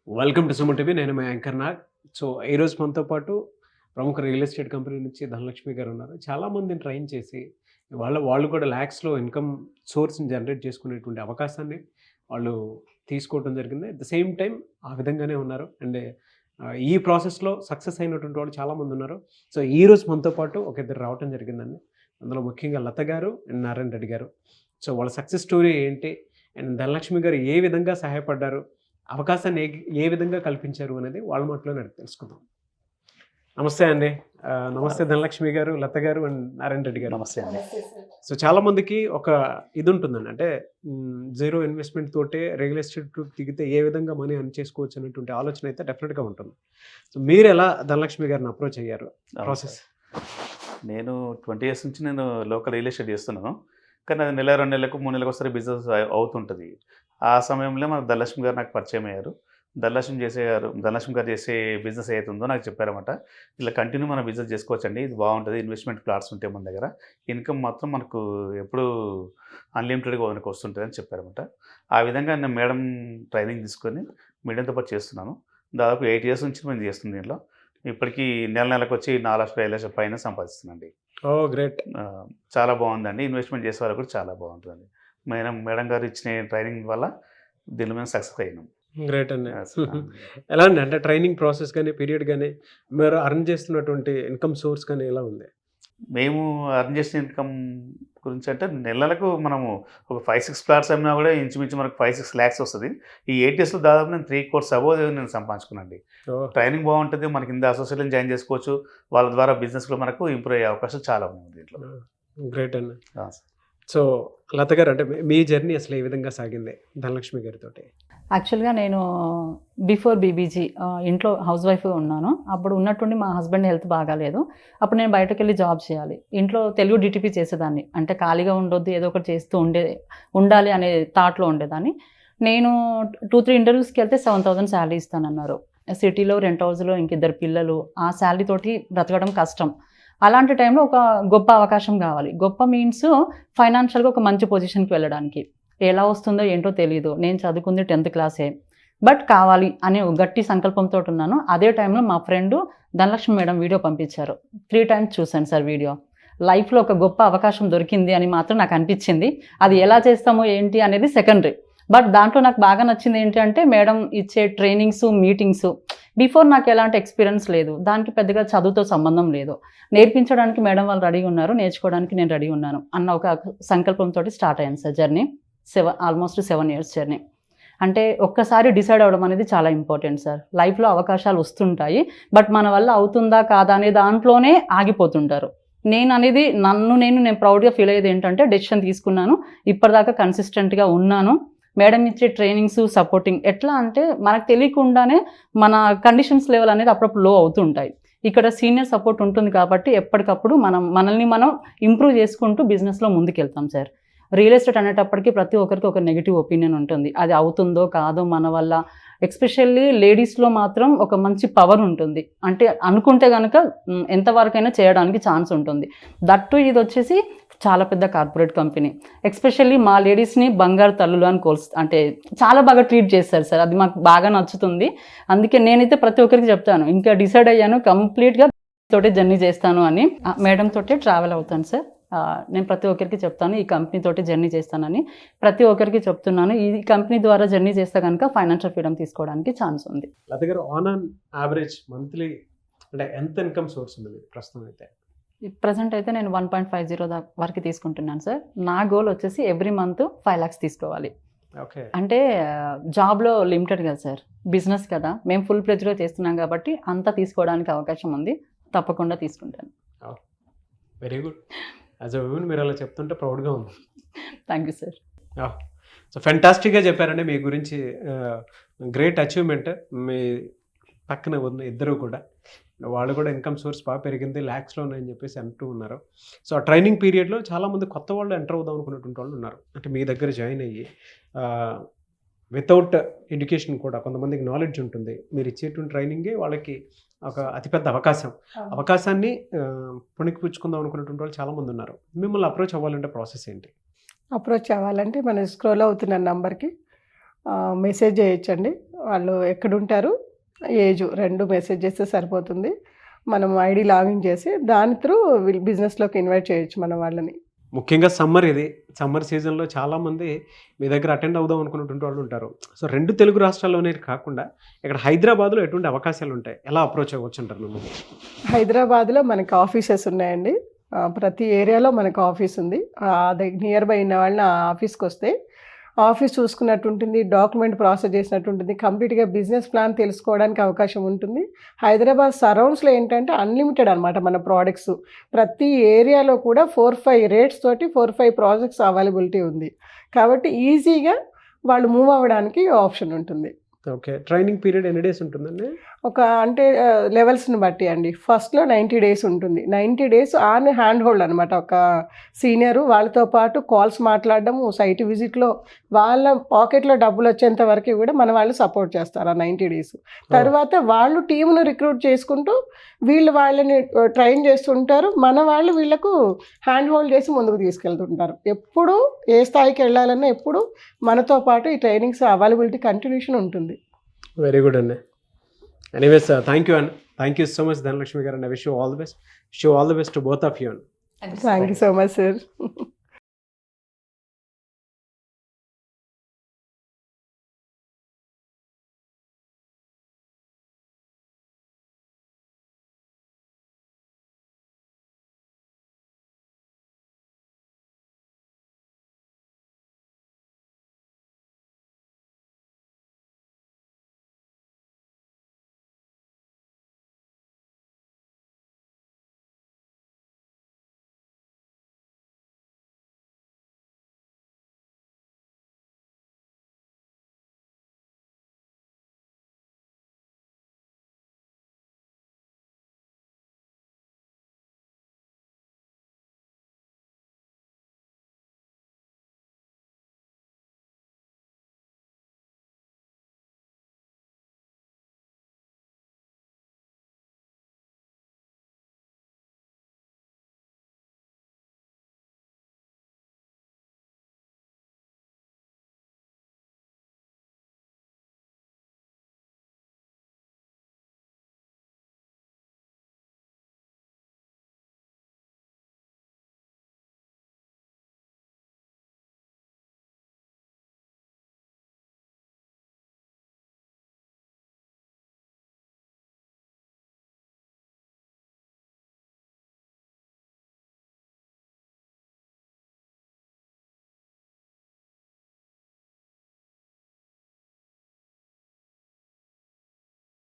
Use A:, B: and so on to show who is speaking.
A: Welcome to Suman TV. నేను మీ anchor Nag. So, ఈరోజు మనతో పాటు ప్రముఖ రియల్ ఎస్టేట్ కంపెనీ నుంచి ధనలక్ష్మి గారు ఉన్నారు. చాలామందిని ట్రైన్ చేసి వాళ్ళు కూడా ల్యాక్స్‌లో ఇన్‌కమ్ సోర్స్‌ని జనరేట్ చేసుకునేటువంటి అవకాశాన్ని వాళ్ళు తీసుకోవడం జరిగింది. అట్ ద సేమ్ టైమ్ ఆ విధంగానే ఉన్నారు. అండ్ ఈ ప్రాసెస్‌లో సక్సెస్ అయినటువంటి వాళ్ళు చాలామంది ఉన్నారు. సో, ఈరోజు మనతో పాటు ఒక ఇద్దరు రావటం జరిగిందండి. అందులో ముఖ్యంగా లత గారు అండ్ నారాయణ రెడ్డి గారు. సో, వాళ్ళ సక్సెస్ స్టోరీ ఏంటి? అండ్ ధనలక్ష్మి గారు ఏ విధంగా సహాయపడ్డారు? అవకాశాన్ని ఏ విధంగా కల్పించారు అనేది వాళ్ళ మాటలోనే అడిగి తెలుసుకుందాం. నమస్తే అండి. నమస్తే ధనలక్ష్మి గారు, లత గారు అండ్ నారాయణ రెడ్డి గారు.
B: నమస్తే అండి.
A: సో, చాలామందికి ఒక ఇది ఉంటుందండి. అంటే జీరో ఇన్వెస్ట్‌మెంట్ తోటే రియల్ ఎస్టేట్ దిగితే ఏ విధంగా మనీ ఎర్న్ చేసుకోవచ్చు అనేటువంటి ఆలోచన అయితే డెఫినెట్‌గా ఉంటుంది. సో, మీరెలా ధనలక్ష్మి గారిని అప్రోచ్ అయ్యారు? ప్రాసెస్.
B: నేను 20 ఇయర్స్ నుంచి నేను లోకల్ రియల్ ఎస్టేట్ చేస్తున్నాను. కానీ అది నెల, 2 నెలలకు, 3 నెలలకు ఒకసారి బిజినెస్ అవుతుంటది. ఆ సమయంలో మన ధనలక్ష్మి గారు నాకు పరిచయం అయ్యారు. ధనలక్ష్మి గారు చేసే బిజినెస్ ఏదైతే ఉందో నాకు చెప్పారన్నమాట. ఇలా కంటిన్యూ మనం బిజినెస్ చేసుకోవచ్చండి. ఇది బాగుంటది. ఇన్వెస్ట్‌మెంట్ ప్లాట్స్ ఉంటాయి మన దగ్గర. ఇన్‌కమ్ మాత్రం మనకు ఎప్పుడూ అన్‌లిమిటెడ్‌గా మనకు వస్తుంటదని చెప్పారన్నమాట. ఆ విధంగా నేను మేడం ట్రైనింగ్ తీసుకొని మేడంతో పాటు చేస్తున్నాను. దాదాపు 8 ఇయర్స్ నుంచి నేను చేస్తుంది దీంట్లో. ఇప్పటికి నెలకొచ్చి 4,00,000, 5,00,000 పైన సంపాదిస్తున్నానండి.
A: ఓహ్! గ్రేట్.
B: చాలా బాగుందండి. ఇన్వెస్ట్‌మెంట్ చేసే వాళ్ళకి కూడా చాలా బాగుంటుందండి. మేడం గారు ఇచ్చిన ట్రైనింగ్ వల్ల దీనిలో మేము సక్సెస్ అయినాం.
A: గ్రేట్ అండి.
B: యెస్.
A: ఎలా అండి? అంటే ట్రైనింగ్ ప్రాసెస్ గాని, పీరియడ్ గాని, మీరు ఎర్న్ చేస్తున్నటువంటి ఇన్‌కమ్ సోర్స్ గాని ఎలా ఉంది?
B: మేము ఎర్న్ చేసిన ఇన్‌కమ్ గురించి అంటే నెలలకు మనము ఒక 5, 6 ఫ్లాట్స్ అమ్మినా కూడా ఇంచుమించు మనకు 5, 6 లాక్స్ వస్తది. ఈ 8 ఇయర్స్‌లో దాదాపు నేను 3 కోర్స్ అబోవ్ నేను సంపాదించుకున్నానండి.
A: ఓహ్!
B: ట్రైనింగ్ బాగుంటది. మన కింద అసోసియేట్‌లను జాయిన్ చేసుకోవచ్చు. వాళ్ళ ద్వారా బిజినెస్‌లో మనకు ఇంప్రూవ్ అయ్యే అవకాశం చాలా ఉంది దీంట్లో.
A: గ్రేట్ అండి.
B: ఆ!
A: సో, లత గారు అంటే మీ జర్నీ అసలు ఏ విధంగా సాగింది ధనలక్ష్మి గారితోటి?
C: యాక్చువల్‌గా నేను బిఫోర్ బీబీజీ ఇంట్లో హౌస్ వైఫ్‌గా ఉన్నాను. అప్పుడు ఉన్నట్టుండి మా హస్బెండ్ హెల్త్ బాగాలేదు. అప్పుడు నేను బయటకెళ్ళి జాబ్ చేయాలి. ఇంట్లో తెలుగు డీటీపీ చేసేదాన్ని. అంటే ఖాళీగా ఉండొద్దు, ఏదో ఒకటి చేస్తూ ఉండాలి అనే థాట్‌లో ఉండేదాన్ని. నేను 2, 3 ఇంటర్వ్యూస్‌కి వెళ్తే 7,000 శాలరీ ఇస్తానన్నారు. సిటీలో రెంట్ హౌస్‌లో ఇంకిద్దరు పిల్లలు. ఆ శాలరీ తోటి బ్రతకడం కష్టం. అలాంటి టైంలో ఒక గొప్ప అవకాశం కావాలి. గొప్ప మీన్స్ ఫైనాన్షియల్‌గా ఒక మంచి పొజిషన్‌కి వెళ్ళడానికి. ఎలా వస్తుందో ఏంటో తెలీదు. నేను చదువుకుంది 10th క్లాసే. బట్ కావాలి అనే ఒక గట్టి సంకల్పంతో ఉన్నాను. అదే టైంలో మా ఫ్రెండు ధనలక్ష్మి మేడం వీడియో పంపించారు. 3 టైమ్స్ చూశాను సార్ వీడియో. లైఫ్‌లో ఒక గొప్ప అవకాశం దొరికింది అని మాత్రం నాకు అనిపించింది. అది ఎలా చేస్తామో ఏంటి అనేది సెకండరీ. బట్ దాంట్లో నాకు బాగా నచ్చింది ఏంటి అంటే మేడం ఇచ్చే ట్రైనింగ్స్, మీటింగ్స్. బిఫోర్ నాకు ఎలాంటి ఎక్స్పీరియన్స్ లేదు. దానికి పెద్దగా చదువుతో సంబంధం లేదు. నేర్పించడానికి మేడం వాళ్ళు రెడీగా ఉన్నారు. నేర్చుకోవడానికి నేను రెడీ ఉన్నాను అన్న ఒక సంకల్పంతో స్టార్ట్ అయ్యాను sir journey. Almost 7 years journey. అంటే ఒక్కసారి డిసైడ్ అవ్వడం అనేది చాలా ఇంపార్టెంట్ సార్. లైఫ్‌లో అవకాశాలు వస్తుంటాయి. బట్ మన వల్ల అవుతుందా కాదా అనే దాంట్లోనే ఆగిపోతుంటారు. నేను ప్రౌడ్‌గా ఫీల్ అయ్యేది ఏంటంటే డెసిషన్ తీసుకున్నాను. ఇప్పటిదాకా కన్సిస్టెంట్‌గా ఉన్నాను. మేడం ఇచ్చే ట్రైనింగ్స్, సపోర్టింగ్ ఎట్లా అంటే మనకు తెలియకుండానే మన కండిషన్స్ లెవెల్ అనేది అప్పుడప్పుడు లో అవుతుంటాయి. ఇక్కడ సీనియర్ సపోర్ట్ ఉంటుంది కాబట్టి ఎప్పటికప్పుడు మనల్ని మనం ఇంప్రూవ్ చేసుకుంటూ బిజినెస్‌లో ముందుకెళ్తాం సార్. రియల్ ఎస్టేట్ అనేటప్పటికి ప్రతి ఒక్కరికి ఒక నెగెటివ్ ఒపీనియన్ ఉంటుంది. అది అవుతుందో కాదో మన వల్ల. ఎస్పెషల్లీ లేడీస్‌లో మాత్రం ఒక మంచి పవర్ ఉంటుంది. అంటే అనుకుంటే గనక ఎంతవరకైనా చేయడానికి ఛాన్స్ ఉంటుంది. దట్టు ఇది వచ్చేసి చాలా పెద్ద కార్పొరేట్ కంపెనీ. ఎస్పెషల్లీ మా లేడీస్‌ని బంగారు తల్లులు అని అంటే చాలా బాగా ట్రీట్ చేస్తారు సార్. అది మాకు బాగా నచ్చుతుంది. అందుకే నేనైతే ప్రతి ఒక్కరికి చెప్తాను. ఇంకా డిసైడ్ అయ్యాను కంప్లీట్‌గా తోటే జర్నీ చేస్తాను అని. మేడం తోటే ట్రావెల్ అవుతాను సార్. నేను ప్రతి ఒక్కరికి చెప్తాను ఈ కంపెనీ తోటి జర్నీ చేస్తానని. ప్రతి ఒక్కరికి చెప్తున్నాను. ఈ కంపెనీ ద్వారా జర్నీ చేస్తే కనుక ఫైనాన్షియల్ ఫ్రీడమ్ తీసుకోవడానికి ఛాన్స్ ఉంది.
A: లత గారు ఆన్ యావరేజ్ మంత్లీ అంటే ఎంత ఇన్‌కమ్ సోర్స్ ఉంది మీకు ప్రస్తుతం అయితే?
C: ప్రెజెంట్ అయితే నేను 1.50 వరకు తీసుకుంటున్నాను సార్. నా గోల్ వచ్చేసి ఎవ్రీ మంత్ 5 lakhs తీసుకోవాలి.
A: ఓకే.
C: అంటే జాబ్‌లో లిమిటెడ్ కదా సార్. బిజినెస్ కదా. మేము ఫుల్ ప్లెడ్జ్‌గా చేస్తున్నాం కాబట్టి అంతా తీసుకోవడానికి అవకాశం ఉంది. తప్పకుండా తీసుకుంటాను.
A: Very good. As a women మీరు అలా చెప్తుంటే ప్రౌడ్‌గా ఉంది.
C: Thank you sir.
A: సో, ఫెంటాస్టిక్‌గా చెప్పారండి మీ గురించి. Great achievement. మీ పక్కన ఉన్న ఇద్దరు కూడా. వాళ్ళు కూడా ఇన్‌కమ్ సోర్స్ బాగా పెరిగింది. లాక్స్‌లో ఉన్నాయని చెప్పేసి అంటూ ఉన్నారు. సో, ఆ ట్రైనింగ్ పీరియడ్‌లో చాలామంది కొత్త వాళ్ళు ఎంటర్ అవుదాం అనుకున్నటువంటి వాళ్ళు ఉన్నారు. అంటే మీ దగ్గర జాయిన్ అయ్యి వితౌట్ ఎడ్యుకేషన్ కూడా కొంతమందికి నాలెడ్జ్ ఉంటుంది. మీరు ఇచ్చేటువంటి ట్రైనింగే వాళ్ళకి ఒక అతిపెద్ద అవకాశాన్ని పుణికిపుచ్చుకుందాం అనుకున్నటువంటి వాళ్ళు చాలామంది ఉన్నారు. మిమ్మల్ని అప్రోచ్ అవ్వాలంటే ప్రాసెస్ ఏంటి?
D: అప్రోచ్ అవ్వాలంటే మనం స్క్రోల్ అవుతున్న నంబర్కి మెసేజ్ చేయొచ్చండి. వాళ్ళు ఎక్కడుంటారు, ఏజ్ 2 మెసేజ్ చేస్తే సరిపోతుంది. మనం ఐడి లాగిన్ చేసి దాని త్రూ బిజినెస్లోకి ఇన్వైట్ చేయొచ్చు మన వాళ్ళని.
A: ముఖ్యంగా సమ్మర్ ఇది. సమ్మర్ సీజన్‌లో చాలామంది మీ దగ్గర అటెండ్ అవుదాం అనుకున్నటువంటి వాళ్ళు ఉంటారు. సో 2 తెలుగు రాష్ట్రాల్లోనే కాకుండా ఇక్కడ హైదరాబాద్‌లో ఎటువంటి అవకాశాలుంటాయి? ఎలా అప్రోచ్ అవ్వచ్చంటారు మిమ్మల్ని?
D: హైదరాబాద్లో మనకి ఆఫీసెస్ ఉన్నాయండి. ప్రతి ఏరియాలో మనకు ఆఫీస్ ఉంది. నియర్ బై ఉన్న వాళ్ళని ఆ ఆఫీస్కి వస్తే ఆఫీస్ చూసుకున్నట్టు ఉంటుంది, డాక్యుమెంట్ ప్రాసెస్ చేసినట్టు ఉంటుంది, కంప్లీట్గా బిజినెస్ ప్లాన్ తెలుసుకోవడానికి అవకాశం ఉంటుంది. హైదరాబాద్ సరౌండ్స్లో ఏంటంటే అన్లిమిటెడ్ అనమాట మన ప్రోడక్ట్స్. ప్రతి ఏరియాలో కూడా 4-5 రేట్స్ తోటి 4-5 ప్రాజెక్ట్స్ అవైలబిలిటీ ఉంది. కాబట్టి ఈజీగా వాళ్ళు మూవ్ అవ్వడానికి ఆప్షన్ ఉంటుంది.
A: ఓకే. ట్రైనింగ్ పీరియడ్ ఎన్ని డేస్ ఉంటుందండి?
D: అంటే లెవెల్స్ని బట్టి అండి. ఫస్ట్లో 90 డేస్ ఉంటుంది. 90 డేస్ ఆన్ హ్యాండ్ హోల్డ్ అనమాట. ఒక సీనియరు వాళ్ళతో పాటు కాల్స్ మాట్లాడడము, సైట్ విజిట్లో వాళ్ళ పాకెట్లో డబ్బులు వచ్చేంత వరకు కూడా మన వాళ్ళు సపోర్ట్ చేస్తారు ఆ 90 డేస్. తర్వాత వాళ్ళు టీంను రిక్రూట్ చేసుకుంటూ వాళ్ళని ట్రైన్ చేస్తుంటారు. మన వాళ్ళు వీళ్ళకు హ్యాండ్ హోల్డ్ చేసి ముందుకు తీసుకెళ్తుంటారు. ఎప్పుడు ఏ స్థాయికి వెళ్ళాలన్నా ఎప్పుడు మనతో పాటు ఈ ట్రైనింగ్స్ అవైలబిలిటీ కంటిన్యూషన్ ఉంటుంది.
A: వెరీ గుడ్ అండి. ఎనీవేస్ థ్యాంక్ యూ అండి. Thank you so much Dhanalakshmi garu and I wish you all the best. To both of you అండి.
D: Thank you so much sir.